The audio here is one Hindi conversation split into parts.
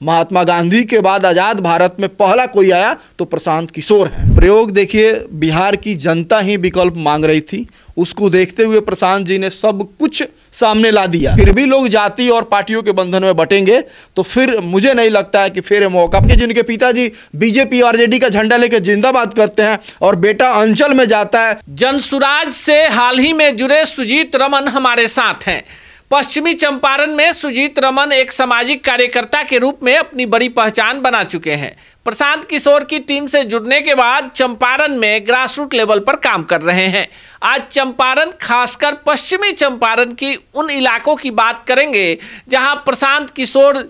महात्मा गांधी के बाद आजाद भारत में पहला कोई आया तो प्रशांत किशोर है। प्रयोग देखिए, बिहार की जनता ही विकल्प मांग रही थी, उसको देखते हुए प्रशांत जी ने सब कुछ सामने ला दिया। फिर भी लोग जाति और पार्टियों के बंधन में बटेंगे तो फिर मुझे नहीं लगता है कि फिर मौका के जिनके पिताजी बीजेपी और आरजेडी का झंडा लेकर जिंदाबाद करते हैं और बेटा अंचल में जाता है। जनसुराज से हाल ही में जुड़े सुजीत रमन हमारे साथ हैं। पश्चिमी चंपारण में सुजीत रमन एक सामाजिक कार्यकर्ता के रूप में अपनी बड़ी पहचान बना चुके हैं। प्रशांत किशोर की टीम से जुड़ने के बाद चंपारण में ग्रासरूट लेवल पर काम कर रहे हैं। आज चंपारण, खासकर पश्चिमी चंपारण की उन इलाकों की बात करेंगे जहां प्रशांत किशोर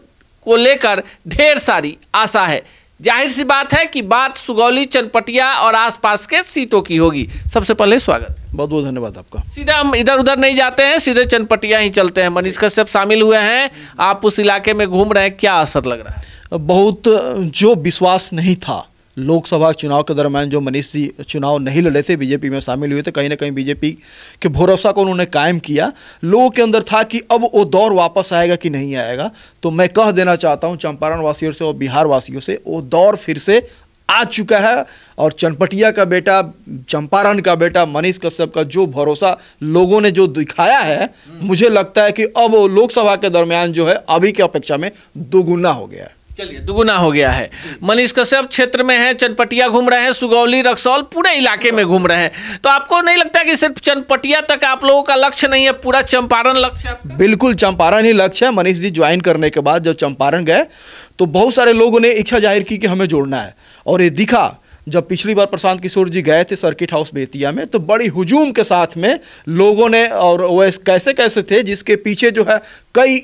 को लेकर ढेर सारी आशा है। जाहिर सी बात है कि बात सुगौली, चनपटिया और आसपास के सीटों की होगी। सबसे पहले स्वागत, बहुत बहुत धन्यवाद आपका। सीधा हम इधर उधर नहीं जाते हैं, सीधे चनपटिया ही चलते हैं। मनीष कश्यप शामिल हुए हैं, आप उस इलाके में घूम रहे हैं, क्या असर लग रहा है? बहुत जो विश्वास नहीं था लोकसभा चुनाव के दरमियान, जो मनीष जी चुनाव नहीं लड़े थे, बीजेपी में शामिल हुए थे, कहीं ना कहीं बीजेपी के भरोसा को उन्होंने कायम किया। लोगों के अंदर था कि अब वो दौर वापस आएगा कि नहीं आएगा। तो मैं कह देना चाहता हूं चंपारण वासियों से और बिहार वासियों से, वो दौर फिर से आ चुका है। और चनपटिया का बेटा, चंपारण का बेटा मनीष कश्यप का जो भरोसा लोगों ने जो दिखाया है, मुझे लगता है कि अब वो लोकसभा के दरमियान जो है अभी की अपेक्षा में दोगुना हो गया है। चलिए, दुगुना हो गया है। मनीष कश्यप क्षेत्र में है, चनपटिया घूम रहे हैं, सुगौली, रक्सौल, पूरे इलाके में घूम रहे हैं। तो आपको नहीं लगता कि सिर्फ चनपटिया तक आप लोगों का लक्ष्य नहीं है, पूरा चंपारण लक्ष्य है? बिल्कुल चंपारण ही लक्ष्य है। मनीष जी ज्वाइन करने के बाद जब चंपारण गए तो बहुत सारे लोगों ने इच्छा जाहिर की कि हमें जोड़ना है। और ये दिखा जब पिछली बार प्रशांत किशोर जी गए थे सर्किट हाउस बेतिया में, तो बड़ी हुजूम के साथ में लोगों ने, और वो कैसे कैसे थे जिसके पीछे जो है कई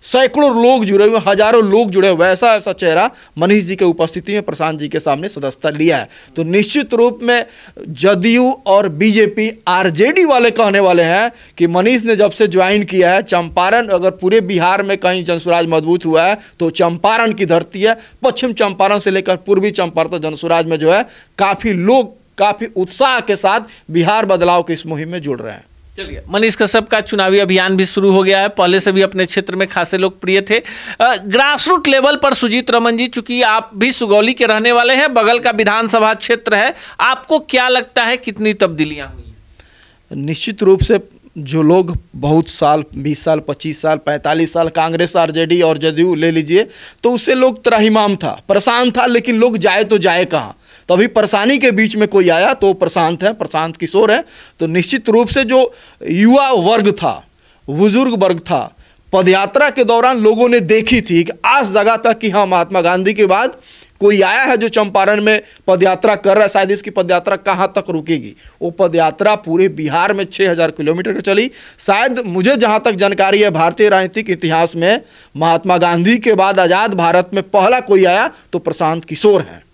सैकड़ों लोग जुड़े हुए, हजारों लोग जुड़े हुए, वैसा ऐसा चेहरा मनीष जी के उपस्थिति में प्रशांत जी के सामने सदस्यता लिया है। तो निश्चित रूप में जदयू और बीजेपी, आरजेडी वाले कहने वाले हैं कि मनीष ने जब से ज्वाइन किया है चंपारण, अगर पूरे बिहार में कहीं जनसुराज मजबूत हुआ है तो चंपारण की धरती है। पश्चिम चंपारण से लेकर पूर्वी चंपारण तो जनसुराज में जो है काफ़ी लोग काफ़ी उत्साह के साथ बिहार बदलाव की इस मुहिम में जुड़ रहे हैं। चलिए, मनीष कश्यप का चुनावी अभियान भी शुरू हो गया है। पहले से भी अपने क्षेत्र में खासे लोकप्रिय थे। ग्रासरूट लेवल पर सुजीत रमन जी, चूंकि आप भी सुगौली के रहने वाले हैं, बगल का विधानसभा क्षेत्र है, आपको क्या लगता है कितनी तब्दीलियां हुई हैं? निश्चित रूप से जो लोग बहुत साल, 20 साल, 25 साल, 45 साल कांग्रेस, आरजेडी और जदयू ले लीजिए, तो उससे लोग त्राहिमाम था, परेशान था, लेकिन लोग जाए तो जाए कहाँ। तो अभी परेशानी के बीच में कोई आया तो प्रशांत है, प्रशांत किशोर है। तो निश्चित रूप से जो युवा वर्ग था, बुजुर्ग वर्ग था, पदयात्रा के दौरान लोगों ने देखी थी कि आस जगह था कि हाँ, महात्मा गांधी के बाद कोई आया है जो चंपारण में पदयात्रा कर रहा है, शायद इसकी पदयात्रा कहाँ तक रुकेगी। वो पदयात्रा पूरे बिहार में 6000 किलोमीटर चली। शायद मुझे जहाँ तक जानकारी है, भारतीय राजनीतिक इतिहास में महात्मा गांधी के बाद आजाद भारत में पहला कोई आया तो प्रशांत किशोर है।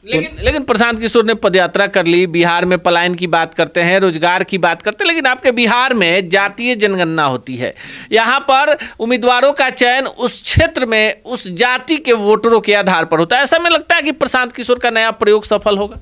लेकिन प्रशांत किशोर ने पदयात्रा कर ली। बिहार में पलायन की बात करते हैं, रोजगार की बात करते हैं, लेकिन आपके बिहार में जातीय जनगणना होती है। यहाँ पर उम्मीदवारों का चयन उस क्षेत्र में उस जाति के वोटरों के आधार पर होता है। ऐसा में लगता है कि प्रशांत किशोर का नया प्रयोग सफल होगा?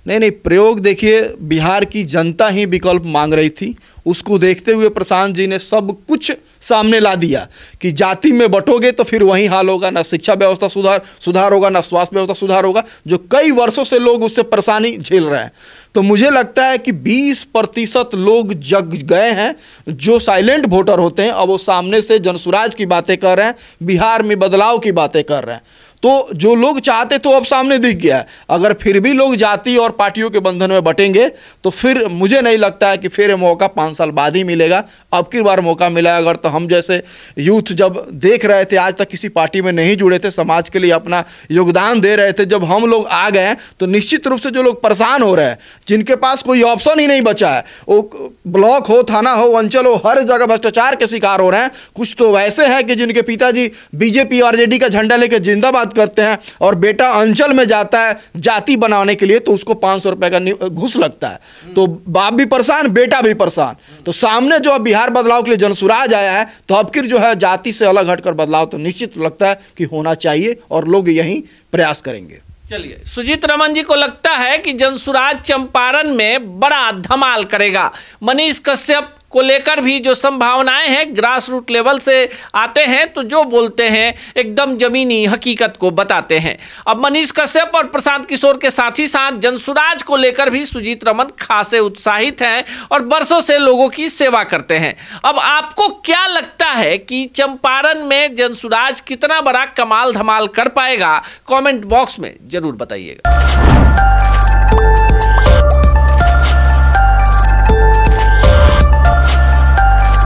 नहीं, प्रयोग देखिए, बिहार की जनता ही विकल्प मांग रही थी, उसको देखते हुए प्रशांत जी ने सब कुछ सामने ला दिया कि जाति में बटोगे तो फिर वही हाल होगा, ना शिक्षा व्यवस्था सुधार होगा, ना स्वास्थ्य व्यवस्था सुधार होगा, जो कई वर्षों से लोग उससे परेशानी झेल रहे हैं। तो मुझे लगता है कि 20% लोग जग गए हैं जो साइलेंट वोटर होते हैं, अब वो सामने से जनसुराज की बातें कर रहे हैं, बिहार में बदलाव की बातें कर रहे हैं। तो जो लोग चाहते तो अब सामने दिख गया है। अगर फिर भी लोग जाति और पार्टियों के बंधन में बटेंगे तो फिर मुझे नहीं लगता है कि फिर ये मौका 5 साल बाद ही मिलेगा। अब की बार मौका मिला अगर, तो हम जैसे यूथ जब देख रहे थे, आज तक किसी पार्टी में नहीं जुड़े थे, समाज के लिए अपना योगदान दे रहे थे, जब हम लोग आ गए हैं तो निश्चित रूप से जो लोग परेशान हो रहे हैं, जिनके पास कोई ऑप्शन ही नहीं बचा है, वो ब्लॉक हो, थाना हो, अंचल हो, हर जगह भ्रष्टाचार के शिकार हो रहे हैं। कुछ तो वैसे हैं कि जिनके पिताजी बीजेपी और आरजेडी का झंडा लेकर जिंदाबाद करते हैं और बेटा अंचल में जाता है जाति बनाने के लिए, तो उसको 500 रुपए का घूस लगता है। तो बाप भी परेशान, बेटा भी परेशान। तो सामने जो बिहार बदलाव के लिए जनसुराज आया है, तो अब फिर जो है जाति से अलग हटकर बदलाव तो निश्चित लगता है कि होना चाहिए और लोग यही प्रयास करेंगे। चलिए, सुजीत रमन जी को लगता है कि जनसुराज चंपारण में बड़ा धमाल करेगा। मनीष कश्यप को लेकर भी जो संभावनाएं हैं ग्रास रूट लेवल से आते हैं, तो जो बोलते हैं एकदम जमीनी हकीकत को बताते हैं। अब मनीष कश्यप और प्रशांत किशोर के साथ ही साथ जनसुराज को लेकर भी सुजीत रमन खासे उत्साहित हैं और बरसों से लोगों की सेवा करते हैं। अब आपको क्या लगता है कि चंपारण में जनसुराज कितना बड़ा कमाल धमाल कर पाएगा? कमेंट बॉक्स में जरूर बताइएगा।